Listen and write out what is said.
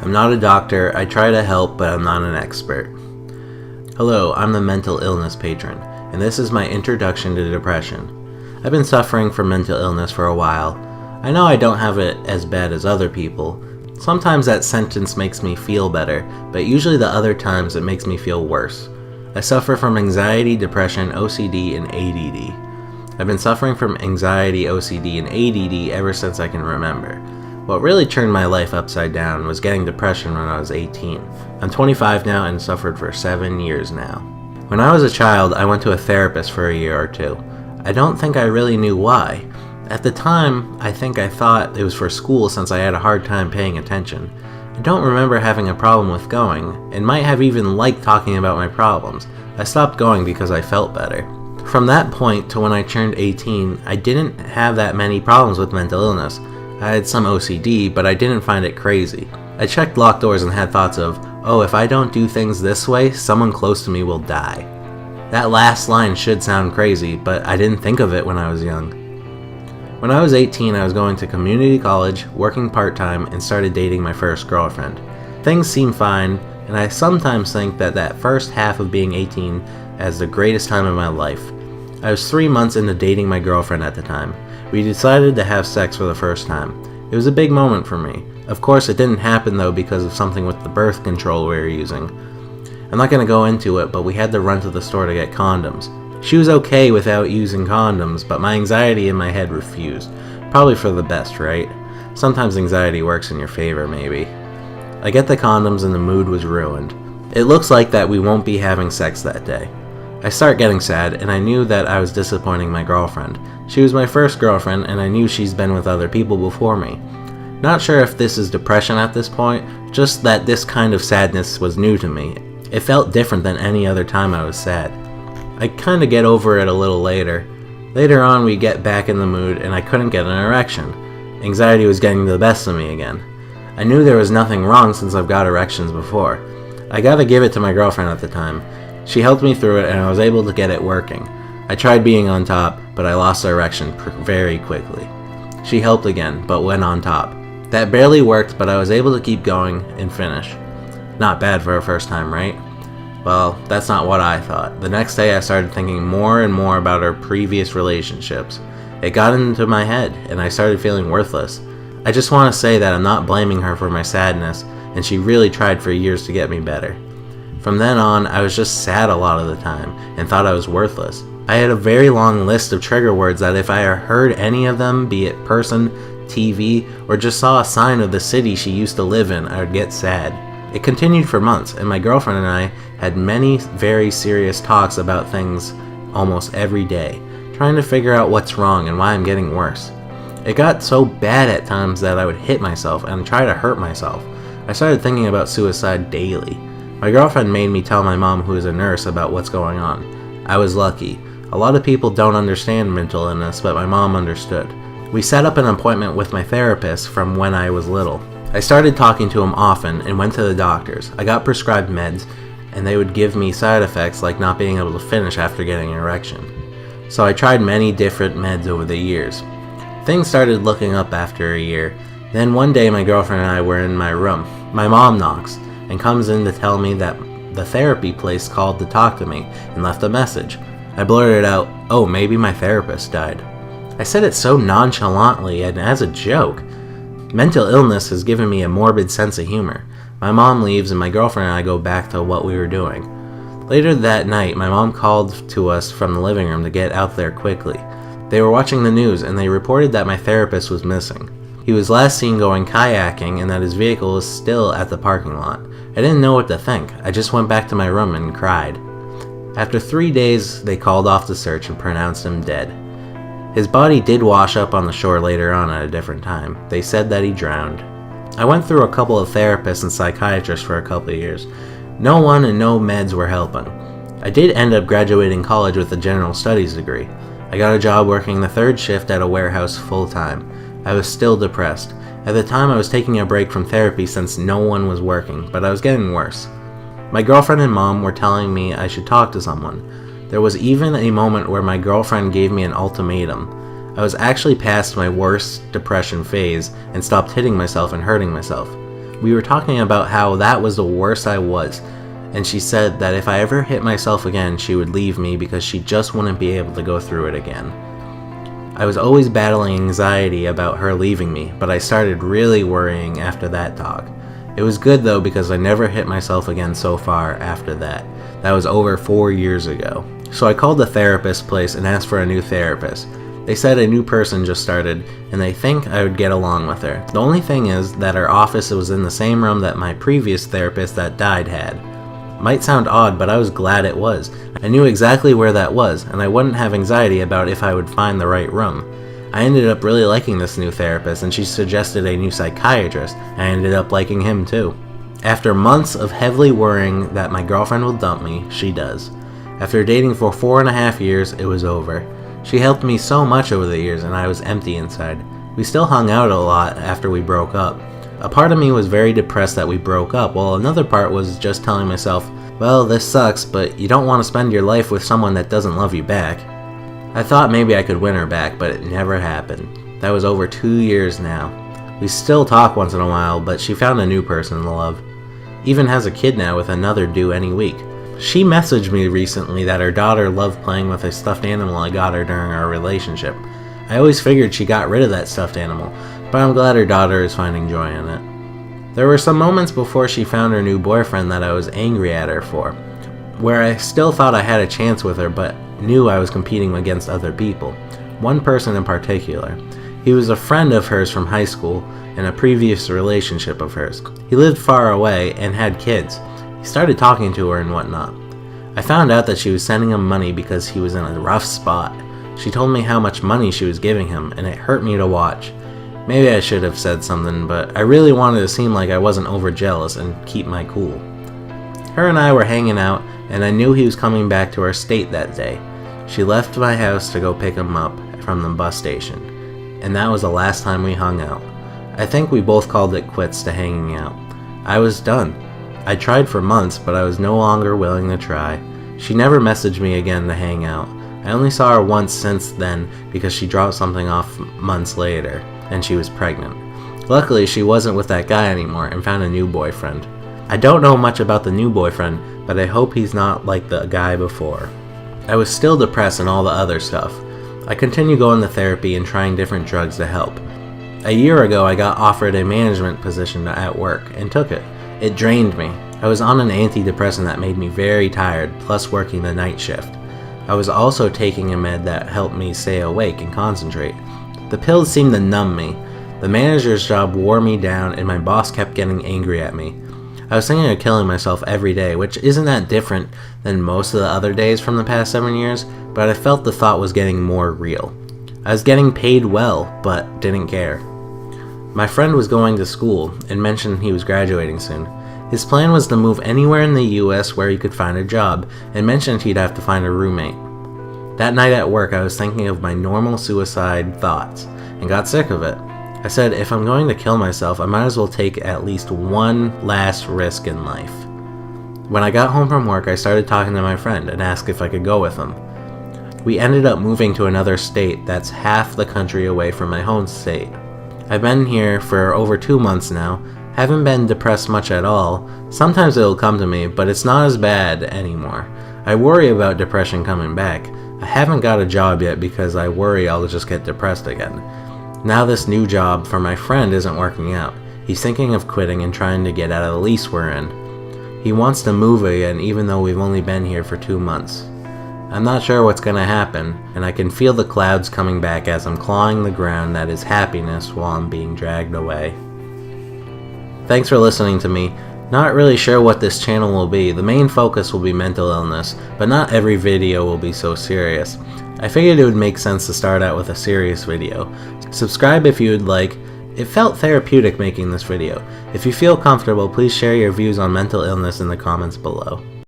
I'm not a doctor, I try to help, but I'm not an expert. Hello, I'm the mental illness patron, and this is my introduction to depression. I've been suffering from mental illness for a while. I know I don't have it as bad as other people. Sometimes that sentence makes me feel better, but usually the other times it makes me feel worse. I suffer from anxiety, depression, OCD, and ADD. I've been suffering from anxiety, OCD, and ADD ever since I can remember. What really turned my life upside down was getting depression when I was 18. I'm 25 now and suffered for 7 years now. When I was a child, I went to a therapist for a year or two. I don't think I really knew why. At the time, I think I thought it was for school since I had a hard time paying attention. I don't remember having a problem with going, and might have even liked talking about my problems. I stopped going because I felt better. From that point to when I turned 18, I didn't have that many problems with mental illness. I had some OCD, but I didn't find it crazy. I checked locked doors and had thoughts of, oh, if I don't do things this way, someone close to me will die. That last line should sound crazy, but I didn't think of it when I was young. When I was 18, I was going to community college, working part-time, and started dating my first girlfriend. Things seemed fine, and I sometimes think that first half of being 18 as the greatest time of my life. I was 3 months into dating my girlfriend at the time. We decided to have sex for the first time. It was a big moment for me. Of course, it didn't happen though because of something with the birth control we were using. I'm not going to go into it, but we had to run to the store to get condoms. She was okay without using condoms, but my anxiety in my head refused. Probably for the best, right? Sometimes anxiety works in your favor, maybe. I get the condoms and the mood was ruined. It looks like that we won't be having sex that day. I start getting sad, and I knew that I was disappointing my girlfriend. She was my first girlfriend, and I knew she's been with other people before me. Not sure if this is depression at this point, just that this kind of sadness was new to me. It felt different than any other time I was sad. I kinda get over it a little later. Later on, we get back in the mood, and I couldn't get an erection. Anxiety was getting the best of me again. I knew there was nothing wrong since I've got erections before. I gotta give it to my girlfriend at the time. She helped me through it and I was able to get it working. I tried being on top, but I lost the erection very quickly. She helped again, but went on top. That barely worked, but I was able to keep going and finish. Not bad for a first time, right? Well, that's not what I thought. The next day I started thinking more and more about our previous relationships. It got into my head, and I started feeling worthless. I just want to say that I'm not blaming her for my sadness, and she really tried for years to get me better. From then on, I was just sad a lot of the time, and thought I was worthless. I had a very long list of trigger words that if I heard any of them, be it person, TV, or just saw a sign of the city she used to live in, I would get sad. It continued for months, and my girlfriend and I had many very serious talks about things almost every day, trying to figure out what's wrong and why I'm getting worse. It got so bad at times that I would hit myself and try to hurt myself. I started thinking about suicide daily. My girlfriend made me tell my mom, who is a nurse, about what's going on. I was lucky. A lot of people don't understand mental illness, but my mom understood. We set up an appointment with my therapist from when I was little. I started talking to him often and went to the doctors. I got prescribed meds, and they would give me side effects like not being able to finish after getting an erection. So I tried many different meds over the years. Things started looking up after a year. Then one day my girlfriend and I were in my room. My mom knocks and comes in to tell me that the therapy place called to talk to me and left a message. I blurted out, "Oh, maybe my therapist died." I said it so nonchalantly and as a joke. Mental illness has given me a morbid sense of humor. My mom leaves and my girlfriend and I go back to what we were doing. Later that night, my mom called to us from the living room to get out there quickly. They were watching the news and they reported that my therapist was missing. He was last seen going kayaking and that his vehicle was still at the parking lot. I didn't know what to think. I just went back to my room and cried. After 3 days, they called off the search and pronounced him dead. His body did wash up on the shore later on at a different time. They said that he drowned. I went through a couple of therapists and psychiatrists for a couple of years. No one and no meds were helping. I did end up graduating college with a general studies degree. I got a job working the third shift at a warehouse full time. I was still depressed. At the time I was taking a break from therapy since no one was working, but I was getting worse. My girlfriend and mom were telling me I should talk to someone. There was even a moment where my girlfriend gave me an ultimatum. I was actually past my worst depression phase and stopped hitting myself and hurting myself. We were talking about how that was the worst I was, and she said that if I ever hit myself again, she would leave me because she just wouldn't be able to go through it again. I was always battling anxiety about her leaving me, but I started really worrying after that talk. It was good though because I never hit myself again so far after that. That was over 4 years ago. So I called the therapist place and asked for a new therapist. They said a new person just started, and they think I would get along with her. The only thing is that her office was in the same room that my previous therapist that died had. Might sound odd, but I was glad it was. I knew exactly where that was, and I wouldn't have anxiety about if I would find the right room. I ended up really liking this new therapist, and she suggested a new psychiatrist. I ended up liking him too. After months of heavily worrying that my girlfriend will dump me, she does. After dating for 4.5 years, it was over. She helped me so much over the years, and I was empty inside. We still hung out a lot after we broke up. A part of me was very depressed that we broke up, while another part was just telling myself, well, this sucks, but you don't want to spend your life with someone that doesn't love you back. I thought maybe I could win her back, but it never happened. That was over 2 years now. We still talk once in a while, but she found a new person to love. Even has a kid now with another due any week. She messaged me recently that her daughter loved playing with a stuffed animal I got her during our relationship. I always figured she got rid of that stuffed animal, but I'm glad her daughter is finding joy in it. There were some moments before she found her new boyfriend that I was angry at her for, where I still thought I had a chance with her but knew I was competing against other people. One person in particular. He was a friend of hers from high school and a previous relationship of hers. He lived far away and had kids. He started talking to her and whatnot. I found out that she was sending him money because he was in a rough spot. She told me how much money she was giving him, and it hurt me to watch. Maybe I should have said something, but I really wanted to seem like I wasn't overjealous and keep my cool. Her and I were hanging out, and I knew he was coming back to our state that day. She left my house to go pick him up from the bus station, and that was the last time we hung out. I think we both called it quits to hanging out. I was done. I tried for months, but I was no longer willing to try. She never messaged me again to hang out. I only saw her once since then because she dropped something off months later, and she was pregnant. Luckily, she wasn't with that guy anymore and found a new boyfriend. I don't know much about the new boyfriend, but I hope he's not like the guy before. I was still depressed and all the other stuff. I continued going to therapy and trying different drugs to help. A year ago, I got offered a management position at work and took it. It drained me. I was on an antidepressant that made me very tired, plus working the night shift. I was also taking a med that helped me stay awake and concentrate. The pills seemed to numb me. The manager's job wore me down and my boss kept getting angry at me. I was thinking of killing myself every day, which isn't that different than most of the other days from the past 7 years, but I felt the thought was getting more real. I was getting paid well, but didn't care. My friend was going to school and mentioned he was graduating soon. His plan was to move anywhere in the US where he could find a job, and mentioned he'd have to find a roommate. That night at work, I was thinking of my normal suicide thoughts, and got sick of it. I said, if I'm going to kill myself, I might as well take at least one last risk in life. When I got home from work, I started talking to my friend and asked if I could go with him. We ended up moving to another state that's half the country away from my home state. I've been here for over 2 months now. Haven't been depressed much at all. Sometimes it'll come to me, but it's not as bad anymore. I worry about depression coming back. I haven't got a job yet because I worry I'll just get depressed again. Now this new job for my friend isn't working out. He's thinking of quitting and trying to get out of the lease we're in. He wants to move again even though we've only been here for 2 months. I'm not sure what's gonna happen, and I can feel the clouds coming back as I'm clawing the ground that is happiness while I'm being dragged away. Thanks for listening to me. Not really sure what this channel will be. The main focus will be mental illness, but not every video will be so serious. I figured it would make sense to start out with a serious video. Subscribe if you would like. It felt therapeutic making this video. If you feel comfortable, please share your views on mental illness in the comments below.